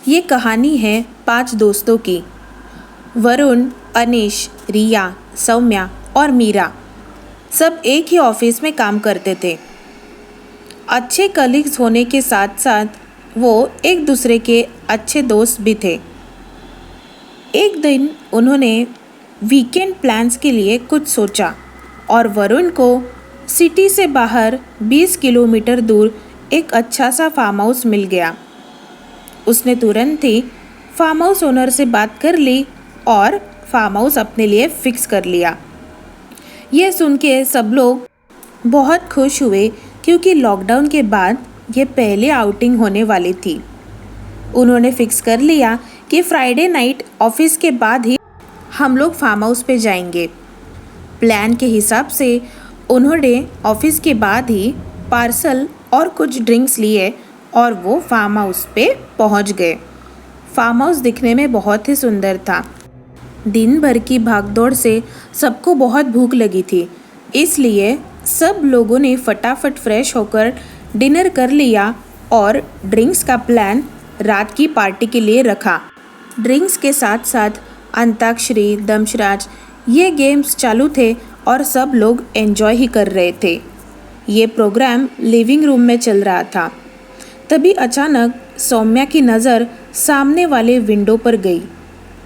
ये कहानी है 5 दोस्तों की। वरुण, अनीश, रिया, सौम्या और मीरा सब एक ही ऑफिस में काम करते थे। अच्छे कलीग्स होने के साथ साथ वो एक दूसरे के अच्छे दोस्त भी थे। एक दिन उन्होंने वीकेंड प्लान्स के लिए कुछ सोचा और वरुण को सिटी से बाहर 20 किलोमीटर दूर एक अच्छा सा फार्म हाउस मिल गया। उसने तुरंत ही फार्म हाउस ओनर से बात कर ली और फार्म हाउस अपने लिए फिक्स कर लिया। यह सुन के सब लोग बहुत खुश हुए क्योंकि लॉकडाउन के बाद ये पहले आउटिंग होने वाली थी। उन्होंने फिक्स कर लिया कि फ्राइडे नाइट ऑफिस के बाद ही हम लोग फार्म हाउस पे जाएंगे। प्लान के हिसाब से उन्होंने ऑफिस के बाद ही पार्सल और कुछ ड्रिंक्स लिए और वो फार्म हाउस पे पहुंच गए। फार्म हाउस दिखने में बहुत ही सुंदर था। दिन भर की भागदौड़ से सबको बहुत भूख लगी थी, इसलिए सब लोगों ने फटाफट फ्रेश होकर डिनर कर लिया और ड्रिंक्स का प्लान रात की पार्टी के लिए रखा। ड्रिंक्स के साथ साथ अंताक्षरी, दमशराज ये गेम्स चालू थे और सब लोग एंजॉय ही कर रहे थे। ये प्रोग्राम लिविंग रूम में चल रहा था। तभी अचानक सौम्या की नज़र सामने वाले विंडो पर गई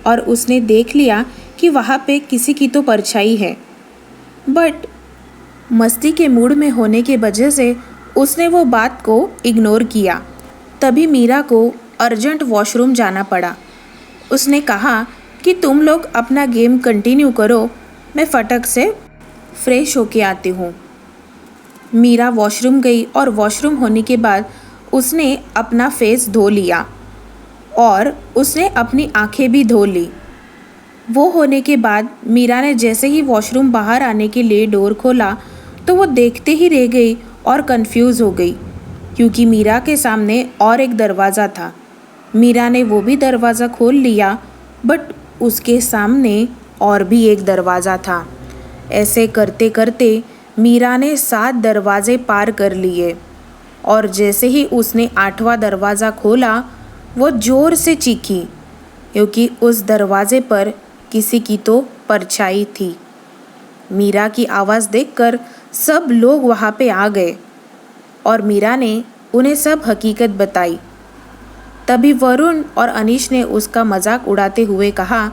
और उसने देख लिया कि वहाँ पे किसी की तो परछाई है, बट मस्ती के मूड में होने की वजह से उसने वो बात को इग्नोर किया। तभी मीरा को अर्जेंट वॉशरूम जाना पड़ा। उसने कहा कि तुम लोग अपना गेम कंटिन्यू करो, मैं फटक से फ्रेश होके आती हूँ। मीरा वॉशरूम गई और वॉशरूम होने के बाद उसने अपना फेस धो लिया और उसने अपनी आंखें भी धो ली। वो होने के बाद मीरा ने जैसे ही वॉशरूम बाहर आने के लिए डोर खोला तो वो देखते ही रह गई और कंफ्यूज हो गई क्योंकि मीरा के सामने और एक दरवाज़ा था। मीरा ने वो भी दरवाज़ा खोल लिया, बट उसके सामने और भी एक दरवाज़ा था। ऐसे करते करते मीरा ने 7 दरवाजे पार कर लिए और जैसे ही उसने 8वां दरवाज़ा खोला वो ज़ोर से चीखी क्योंकि उस दरवाजे पर किसी की तो परछाई थी। मीरा की आवाज़ देखकर सब लोग वहाँ पे आ गए और मीरा ने उन्हें सब हकीकत बताई। तभी वरुण और अनीश ने उसका मजाक उड़ाते हुए कहा,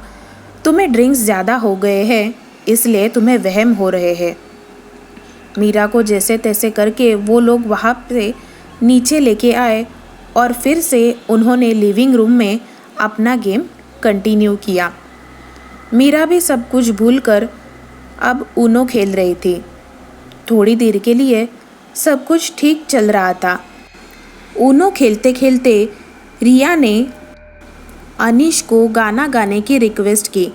तुम्हें ड्रिंक्स ज़्यादा हो गए हैं इसलिए तुम्हें वहम हो रहे हैं। मीरा को जैसे तैसे करके वो लोग वहाँ से नीचे लेके आए और फिर से उन्होंने लिविंग रूम में अपना गेम कंटिन्यू किया। मीरा भी सब कुछ भूलकर अब ऊनो खेल रही थी। थोड़ी देर के लिए सब कुछ ठीक चल रहा था। ऊनो खेलते खेलते रिया ने अनीश को गाना गाने की रिक्वेस्ट की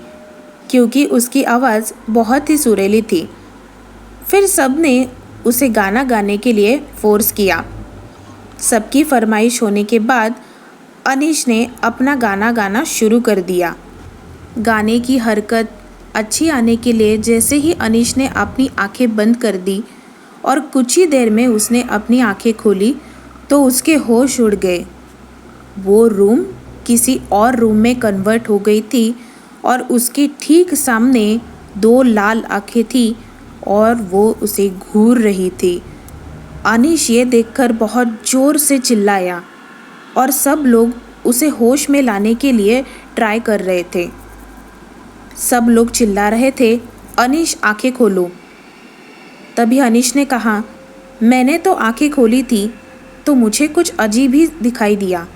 क्योंकि उसकी आवाज़ बहुत ही सुरीली थी। फिर सब ने उसे गाना गाने के लिए फोर्स किया। सबकी फरमाइश होने के बाद अनीश ने अपना गाना गाना शुरू कर दिया। गाने की हरकत अच्छी आने के लिए जैसे ही अनीश ने अपनी आंखें बंद कर दी और कुछ ही देर में उसने अपनी आंखें खोली तो उसके होश उड़ गए। वो रूम किसी और रूम में कन्वर्ट हो गई थी और उसके ठीक सामने 2 लाल आंखें थी और वो उसे घूर रही थी। अनीश ये देखकर बहुत ज़ोर से चिल्लाया और सब लोग उसे होश में लाने के लिए ट्राई कर रहे थे। सब लोग चिल्ला रहे थे, अनीश आंखें खोलो। तभी अनीश ने कहा, मैंने तो आंखें खोली थी तो मुझे कुछ अजीब ही दिखाई दिया।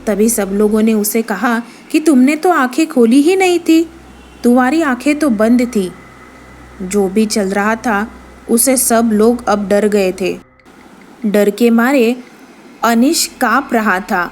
तभी सब लोगों ने उसे कहा कि तुमने तो आंखें खोली ही नहीं थी, तुम्हारी आंखें तो बंद थी। जो भी चल रहा था उसे सब लोग अब डर गए थे। डर के मारे अनीश काँप रहा था